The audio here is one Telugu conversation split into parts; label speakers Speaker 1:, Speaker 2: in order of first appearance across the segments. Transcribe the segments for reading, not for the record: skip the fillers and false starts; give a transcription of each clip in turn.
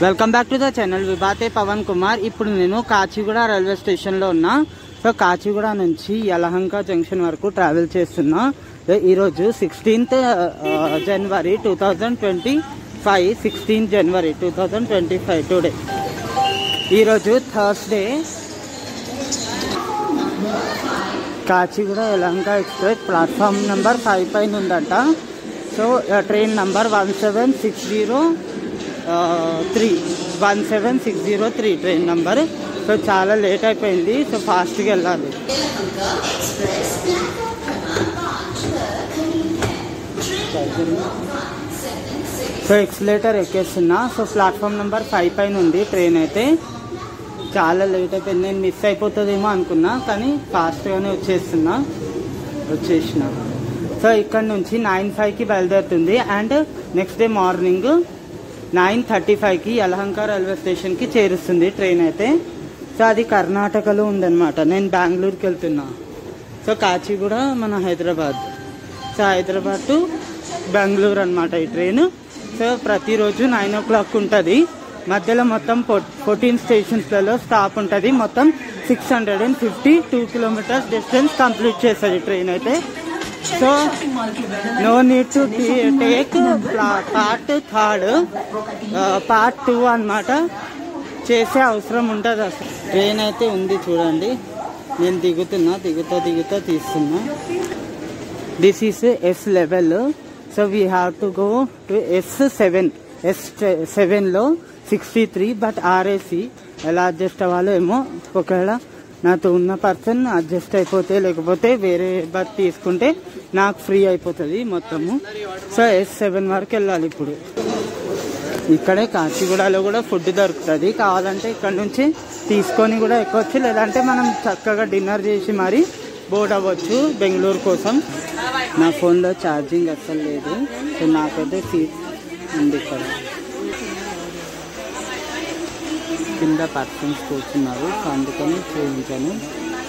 Speaker 1: Welcome back to the channel విభాతే పవన్ కుమార్. ఇప్పుడు నేను కాచిగూడ రైల్వే స్టేషన్లో ఉన్నా. సో కాచిగూడ నుంచి యలహంక జంక్షన్ వరకు ట్రావెల్ చేస్తున్నా. ఈరోజు 16th జనవరి 2025, 16th జనవరి 2025 టుడే. ఈరోజు Thursday. Kacheguda Yelahanka express platform number 5 పైన ఉందంట. So train number 1760 train number. So చాలా లేట్ అయిపోయింది. సో ఫాస్ట్గా వెళ్ళాలి. సో ఎక్స్లేటర్ ఎక్కేస్తున్నా. సో ప్లాట్ఫామ్ నెంబర్ 5 పైన ఉంది ట్రైన్. అయితే చాలా లేట్ అయిపోయింది. నేను మిస్ అయిపోతుందేమో అనుకున్నా, కానీ ఫాస్ట్గానే వచ్చేసిన. సో ఇక్కడ నుంచి 9:05కి బయలుదేరుతుంది. అండ్ నెక్స్ట్ డే మార్నింగ్ 9:35కి యలహంక రైల్వే స్టేషన్కి చేరుస్తుంది ట్రైన్ అయితే. సో అది కర్ణాటకలో ఉందన్నమాట. నేను బెంగళూరుకి వెళ్తున్నా. సో కాచిగూడ మన హైదరాబాద్. సో హైదరాబాద్ టు బెంగళూరు అనమాట ఈ ట్రైన్. సో ప్రతిరోజు 9 o'clock ఉంటుంది. మధ్యలో మొత్తం 14 స్టేషన్స్లలో స్టాప్ ఉంటుంది. మొత్తం 652 kilometers డిస్టెన్స్ కంప్లీట్ చేస్తుంది ట్రైన్ అయితే. So no need to take part 3, part 2 అనమాట. చేసే అవసరం ఉంటుంది అసలు. ట్రైన్ అయితే ఉంది చూడండి. నేను దిగుతా తీస్తున్నా. This is S11. So we have to go to S7లో 63. బట్ RAC ఎలా అడ్జస్ట్ అవ్వాలో ఏమో. ఒకవేళ నాతో ఉన్న పర్సన్ అడ్జస్ట్ అయిపోతే, లేకపోతే వేరే బస్ తీసుకుంటే నాకు ఫ్రీ అయిపోతుంది మొత్తము. సో S7 వరకు వెళ్ళాలి. ఇప్పుడు ఇక్కడే కాచిగూడలో కూడా ఫుడ్ దొరుకుతుంది. కావాలంటే ఇక్కడ నుంచి తీసుకొని కూడా ఎక్కొచ్చు, లేదంటే మనం చక్కగా డిన్నర్ చేసి మరి బోర్డ్ అవ్వచ్చు బెంగళూరు కోసం. నా ఫోన్లో ఛార్జింగ్ అస్సలు లేదు. సో నాకైతే సీట్ ఉంది. ఇక్కడ కింద పర్సన్స్ కూర్చున్నారు. సో అందుకని చూపించాను.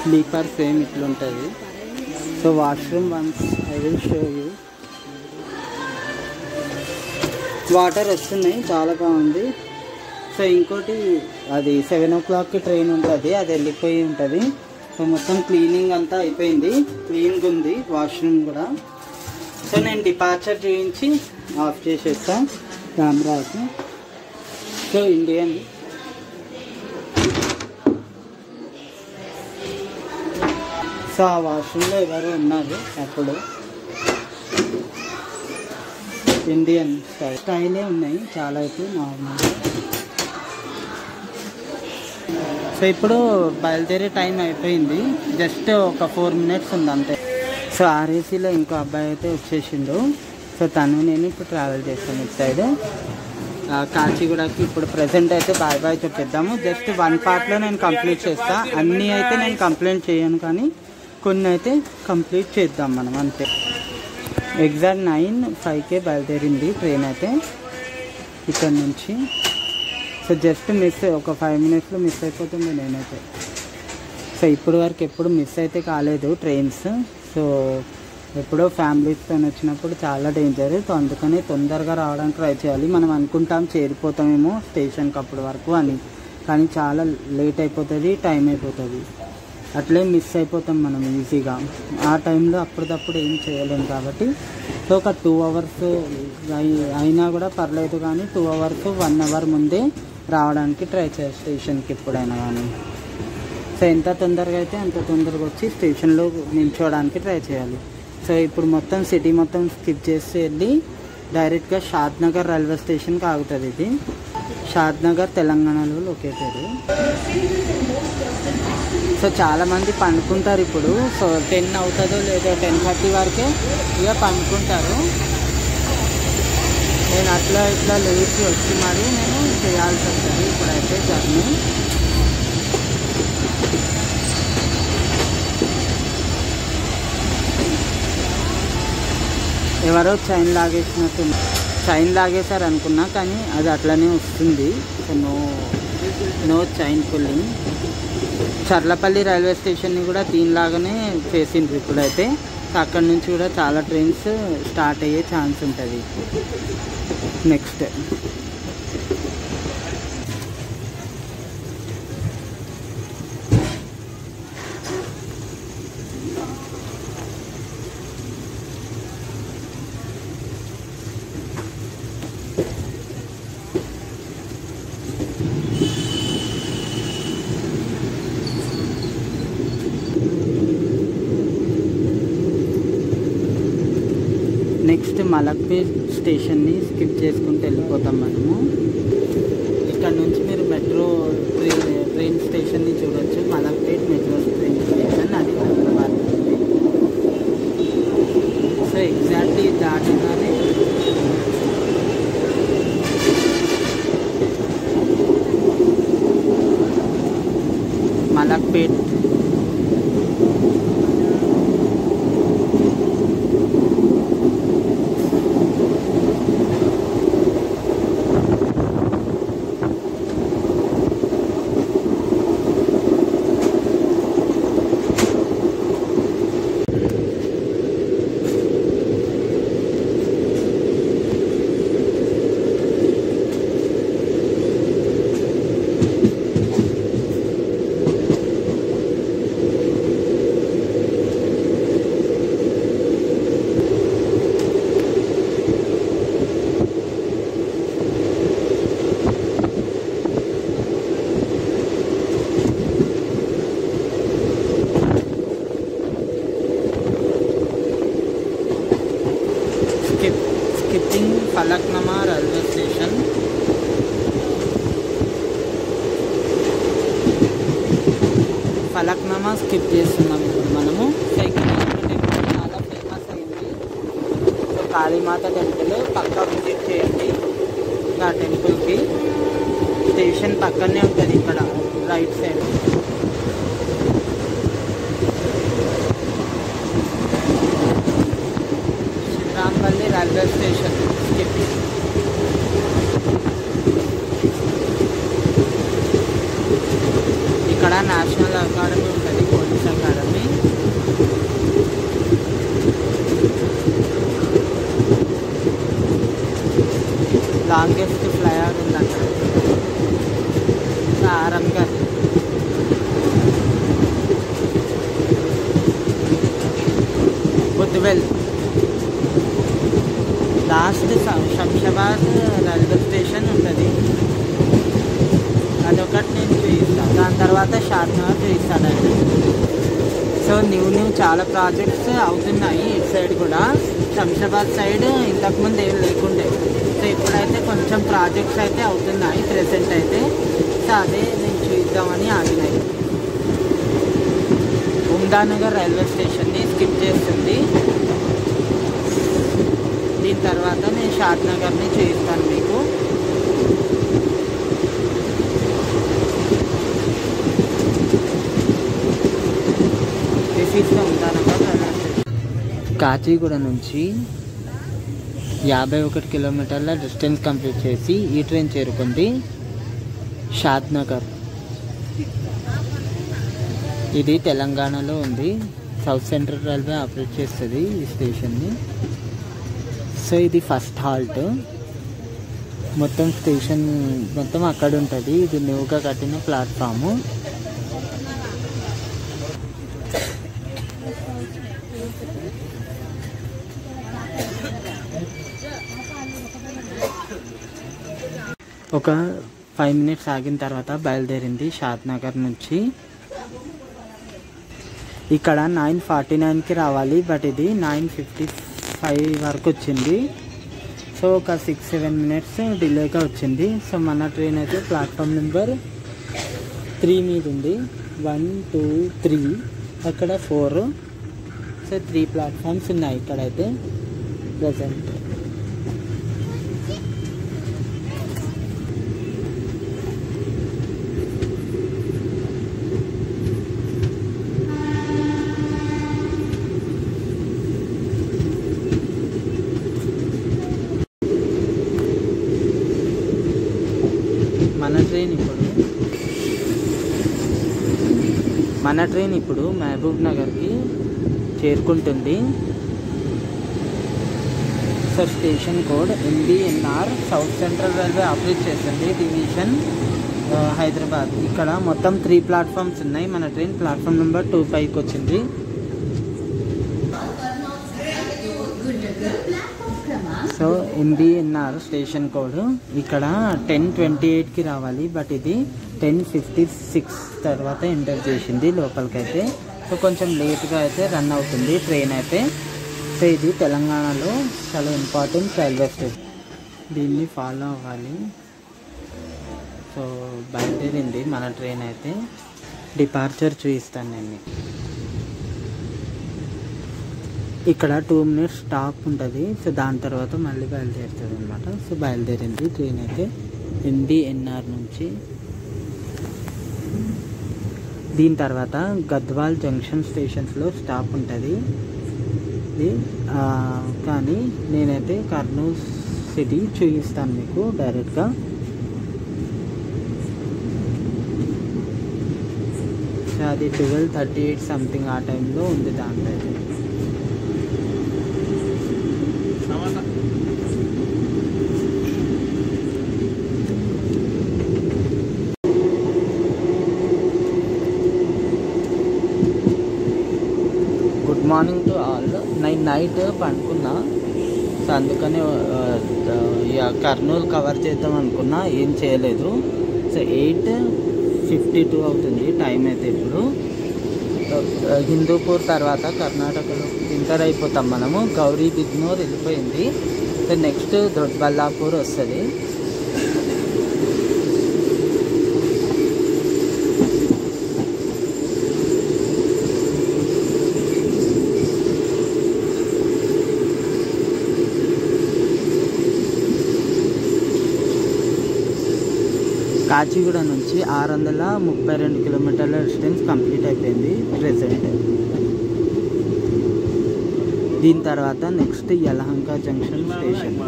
Speaker 1: స్లీపర్ సేమ్ ఇట్లుంటుంది. So washroom once I will show you. Water వస్తున్నాయి, చాలా బాగుంది. సో ఇంకోటి అది 7 o'clockకి ట్రైన్ ఉంటుంది. అది వెళ్ళిపోయి ఉంటుంది. సో మొత్తం క్లీనింగ్ అంతా అయిపోయింది. క్లీన్గా ఉంది వాష్రూమ్ కూడా. సో నేను డిపార్చర్ చూపించి ఆఫ్ చేసేస్తాను కెమెరాకి. So Indian. సో ఆ వాష్రూమ్లో ఎవరు ఉన్నారు అప్పుడు. ఇండియన్ స్టైలే ఉన్నాయి చాలా. అయితే నార్మల్. సో ఇప్పుడు బయలుదేరే టైం అయిపోయింది. జస్ట్ ఒక 4 minutes ఉంది అంతే. సో RACలో ఇంకో అబ్బాయి అయితే వచ్చేసిండు. సో తను నేను ఇప్పుడు ట్రావెల్ చేస్తాను ఇటు సైడ్ కాచిగూడకి. ఇప్పుడు ప్రజెంట్ అయితే బాయ్ చెప్పేద్దాము. జస్ట్ 1 పార్ట్లో నేను కంప్లీట్ చేస్తా. అన్నీ అయితే నేను కంప్లైంట్ చేయను, కానీ కొన్ని అయితే కంప్లీట్ చేద్దాం మనం అంతే. ఎగ్జాక్ట్ 9:05కే బయలుదేరింది ట్రైన్ అయితే ఇక్కడ నుంచి. సో జస్ట్ ఒక 5 minutesలో మిస్ అయిపోతుంది నేనైతే. సో ఇప్పటి వరకు ఎప్పుడు మిస్ అయితే కాలేదు ట్రైన్స్. సో ఎప్పుడో ఫ్యామిలీస్తో వచ్చినప్పుడు చాలా డేంజర్. సో అందుకని తొందరగా రావడానికి ట్రై చేయాలి. మనం అనుకుంటాం చేరిపోతామేమో స్టేషన్కి అప్పటి వరకు అని, కానీ చాలా లేట్ అయిపోతుంది, టైం అయిపోతుంది. అట్లే మిస్ అయిపోతాం మనం ఈజీగా. ఆ టైంలో అప్పటికప్పుడు ఏం చేయలేము కాబట్టి. సో ఒక 2 hours అయినా కూడా పర్లేదు, కానీ 2 hours 1 hour ముందే రావడానికి ట్రై చేయాలి స్టేషన్కి ఎప్పుడైనా కానీ. సో ఎంత తొందరగా అయితే అంత తొందరగా వచ్చి స్టేషన్లో నిల్చోవడానికి ట్రై చేయాలి. సో ఇప్పుడు మొత్తం సిటీ మొత్తం స్కిప్ చేసి వెళ్ళి డైరెక్ట్గా షాద్నగర్ రైల్వే స్టేషన్కి ఆగుతుంది. ఇది షాద్నగర్ తెలంగాణలో లొకేటెడ్. సో చాలామంది పండుకుంటారు ఇప్పుడు. సో 10 అవుతుందో లేదో 10:30 వరకే ఇక పండుకుంటారు. నేను అట్లా ఇట్లా లేచి వచ్చి మరి నేను చేయాల్సి వస్తుంది ఇప్పుడైతే జర్నీ. ఎవరో చైన్ లాగేశారు అనుకున్నా, కానీ అది అట్లనే వస్తుంది. So no chain pulling. Charlapalli railway స్టేషన్ని కూడా దీనిలాగానే చేసిండ్రు ఇప్పుడైతే. అక్కడ నుంచి కూడా చాలా ట్రైన్స్ స్టార్ట్ అయ్యే ఛాన్స్ ఉంటుంది నెక్స్ట్. మలక్పేట్ స్టేషన్ని స్కిప్ చేసుకుంటూ వెళ్ళిపోతాం మనము. ఇక్కడ నుంచి మీరు మెట్రో ట్రైన్ స్టేషన్ని చూడొచ్చు. మలక్పేట్ మెట్రో ట్రైన్ స్టేషన్ అది హైదరాబాద్ ఉంది. సో ఎగ్జాక్ట్లీ దాటగానే Malakpet skipping Falaknuma railway station. Falaknuma skip చేస్తున్నాం ఇప్పుడు మనము. టెంపుల్ చాలా ఫేమస్ అయింది. సో కాళీమాత టెంపుల్ పక్కా విజిట్ చేయండి. ఆ టెంపుల్కి స్టేషన్ పక్కనే ఉంటుంది ఇక్కడ right side. Rampalli railway station skip. ఇక్కడ నేషనల్ అకాడమీ ఉంటుంది, పోలీస్ అకాడమీ. లాంగెస్ట్ ఫ్లైఓవర్ ఉంది అక్కడ, Aramghar. Budvel last Shamshabad railway station ఉంటుంది, అదొకటి నేను చూపిస్తాను. దాని తర్వాత షాద్నగర్ చూపిస్తాను. సో న్యూ చాలా ప్రాజెక్ట్స్ అవుతున్నాయి ఇటు సైడ్ కూడా. శంషాబాద్ సైడ్ ఇంతకుముందు ఏం లేకుండే. సో ఇప్పుడైతే కొంచెం ప్రాజెక్ట్స్ అయితే అవుతున్నాయి ప్రెసెంట్ అయితే. సో అదే నేను చూద్దామని ఆగినాయి. ఉమ్దానగర్ రైల్వే స్టేషన్ని స్కిప్ చేస్తుంది. దీని తర్వాత నేను షాద్నగర్ని చూపిస్తాను మీకు. ఉమ్దానగర్ రైల్వే స్టేషన్ కాచిగూడ నుంచి 51 కిలోమీటర్ల డిస్టెన్స్ కంప్లీట్ చేసి ఈ ట్రైన్ చేరుకుంది షాద్నగర్. ఇది తెలంగాణలో ఉంది. సౌత్ సెంట్రల్ రైల్వే ఆపరేట్ చేస్తుంది ఈ స్టేషన్ని. సో ఇది ఫస్ట్ హాల్ట్. మొత్తం స్టేషన్ మొత్తం అక్కడ ఉంటుంది. ఇది న్యూగా కట్టిన ప్లాట్ఫాము. ఒక 5 మినిట్స్ ఆగిన తర్వాత బయలుదేరింది షాద్నగర్ నుంచి. ఇక్కడ 9:49కి రావాలి, బట్ ఇది 9:55 వరకు వచ్చింది. సో ఒక 6-7 మినిట్స్ డిలేగా వచ్చింది. సో మన ట్రైన్ అయితే ప్లాట్ఫామ్ నెంబర్ 3 మీద ఉంది. 1, 2, 3, అక్కడ 4. సో 3 ప్లాట్ఫామ్స్ ఉన్నాయి ఇక్కడైతే ప్రజెంట్. మన ట్రైన్ ఇప్పుడు మహబూబ్ నగర్కి చేరుకుంటుంది. So station code MBNR south central railway operate చేస్తుంది డివిజన్ హైదరాబాద్. ఇక్కడ మొత్తం 3 ప్లాట్ఫామ్స్ ఉన్నాయి. మన ట్రైన్ ప్లాట్ఫామ్ నెంబర్ 25కి వచ్చింది. సో MBNR స్టేషన్ కోడ్ ఇక్కడ 10:28కి రావాలి, బట్ ఇది 10:56 తర్వాత ఎంటర్ చేసింది లోపలికైతే. సో కొంచెం లేట్గా అయితే రన్ అవుతుంది ట్రైన్ అయితే. సో ఇది తెలంగాణలో చాలా ఇంపార్టెంట్ రైల్వే స్టేషన్, దీన్ని ఫాలో అవ్వాలి. సో బయలుదేరింది మన ట్రైన్ అయితే. డిపార్చర్ చూపిస్తాను నేను మీకు. ఇక్కడ 2 minutes స్టాప్ ఉంటుంది. సో దాని తర్వాత మళ్ళీ బయలుదేరుతుంది అనమాట. సో బయలుదేరింది ట్రైన్ అయితే MBNR నుంచి. దీని తర్వాత గద్వాల్ జంక్షన్ స్టేషన్స్లో స్టాప్ ఉంటుంది. కానీ నేనైతే కర్నూలు సిటీ చూపిస్తాను మీకు డైరెక్ట్గా. అది 12:38 సంథింగ్ ఆ టైంలో ఉంది దాంట్లో అయితే. Good morning to all. నేను నైట్ పండుకున్నా. సో అందుకని కర్నూలు కవర్ చేద్దాం అనుకున్నా, ఏం చేయలేదు. సో 8:52 అవుతుంది టైం అయితే. ఇప్పుడు హిందూపూర్ తర్వాత కర్ణాటకలో ఎంటర్ అయిపోతాం మనము. గౌరీ బిద్నూర్ వెళ్ళిపోయింది. సో నెక్స్ట్ దొడ్బల్లాపూర్ వస్తుంది. కాచిగూడ నుంచి 632 కిలోమీటర్ల డిస్టెన్స్ కంప్లీట్ అయిపోయింది ప్రెసెంట్. దీని తర్వాత next Yelahanka junction station,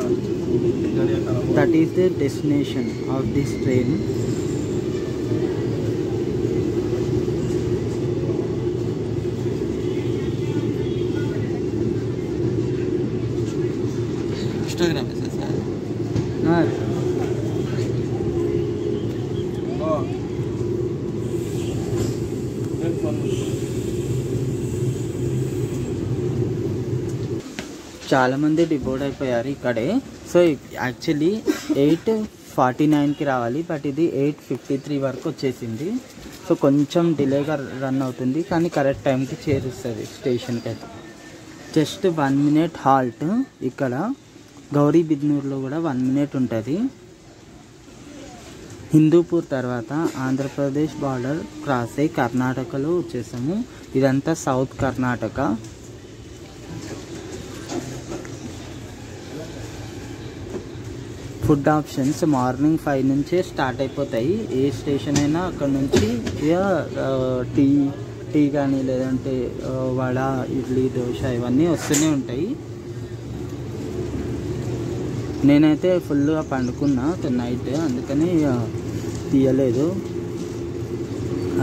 Speaker 1: that is the destination of this train. Instagram sir. చాలామంది డిబోర్డ్ అయిపోయారు ఇక్కడే. సో యాక్చువల్లీ 8:49కి రావాలి, బట్ ఇది 8:53 వరకు వచ్చేసింది. సో కొంచెం డిలేగా రన్ అవుతుంది, కానీ కరెక్ట్ టైంకి చేరుస్తుంది స్టేషన్కి అయితే. Just 1 minute halt. ఇక్కడ గౌరీ బిద్నూర్లో కూడా 1 minute ఉంటుంది. హిందూపూర్ తర్వాత ఆంధ్రప్రదేశ్ బార్డర్ క్రాస్ అయ్యి కర్ణాటకలో వచ్చేసాము. ఇదంతా south Karnataka. Food options morning 5 నుంచే స్టార్ట్ అయిపోతాయి. ఏ స్టేషన్ అయినా అక్కడ నుంచి టీ కానీ లేదంటే వడ, ఇడ్లీ, దోశ ఇవన్నీ వస్తూనే ఉంటాయి. నేనైతే ఫుల్గా పండుకున్నా నైట్, అందుకని తీయలేదు.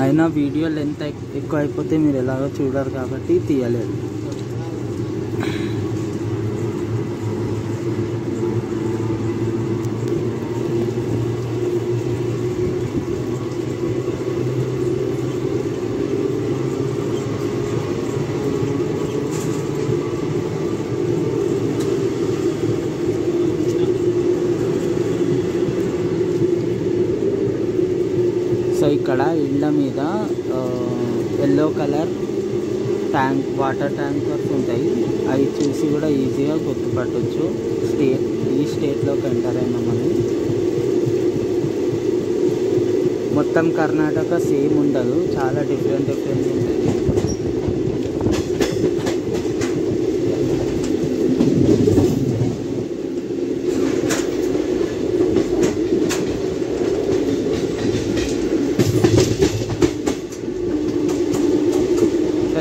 Speaker 1: అయినా వీడియో లెంత్ ఎక్కువ అయిపోతే మీరు ఎలాగో చూడరు కాబట్టి తీయలేదు. సో ఇక్కడ ఇళ్ళ మీద ఎల్లో కలర్ వాటర్ ట్యాంకర్స్ ఉంటాయి. అవి చూసి కూడా ఈజీగా గుర్తుపట్టవచ్చు ఈ స్టేట్లోకి ఎంటర్ అయినామని. మొత్తం కర్ణాటక సేమ్ ఉండదు, చాలా డిఫరెంట్ ఉంటుంది.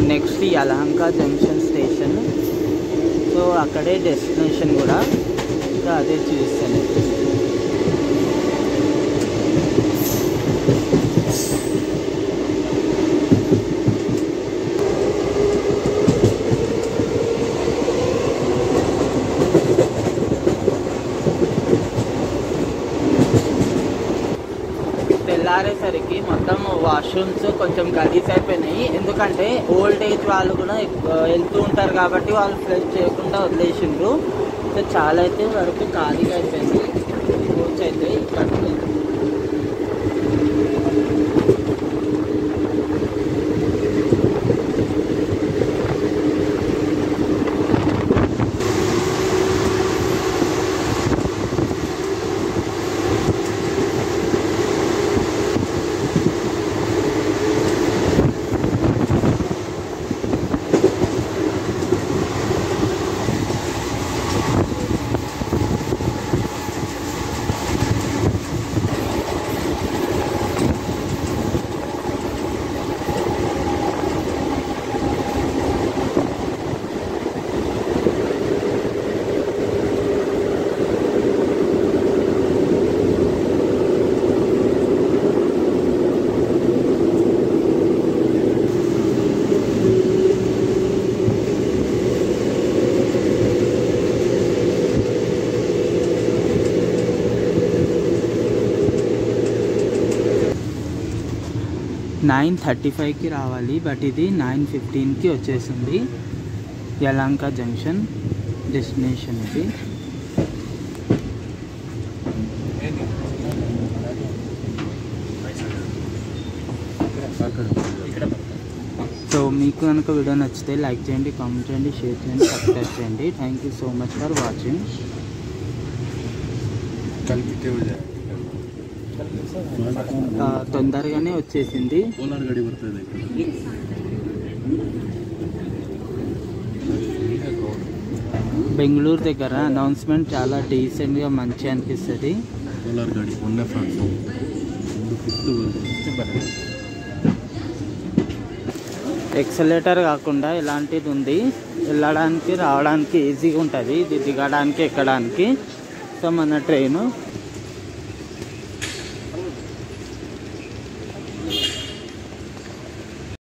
Speaker 1: Next Yelahanka junction station. So అక్కడే డెస్టినేషన్ కూడా. సో అదే చూస్తాను. తెల్లారేసరికి మొత్తం వాష్రూమ్స్ కొంచెం గలీజ్ అయిపోయినాయి. ఎందుకంటే ఓల్డ్ ఏజ్ వాళ్ళు కూడా వెళ్తూ ఉంటారు కాబట్టి వాళ్ళు ఫ్లష్ చేయకుండా వదిలేసిండ్రు. సో చాలా అయితే వరకు ఖాళీగా అయిపోయింది కోచ్ అయితే. 9:35కి రావాలి, బట్ ఇది 9:15కి వచ్చేసింది. యలంక జంక్షన్ డెస్టినేషన్ ఇది. సో మీకు కనుక వీడియో నచ్చితే లైక్ చేయండి, కామెంట్ చేయండి, షేర్ చేయండి, సబ్స్క్రైబ్ చేయండి. Thank you so much for watching. తొందరగానే వచ్చేసింది. బెంగళూరు దగ్గర అనౌన్స్మెంట్ చాలా డీసెంట్గా మంచి అనిపిస్తుంది. ఎక్సలేటర్ కాకుండా ఇలాంటిది ఉంది, వెళ్ళడానికి రావడానికి ఈజీగా ఉంటుంది. ఇది దిగడానికి ఎక్కడానికి. సో మన ట్రైను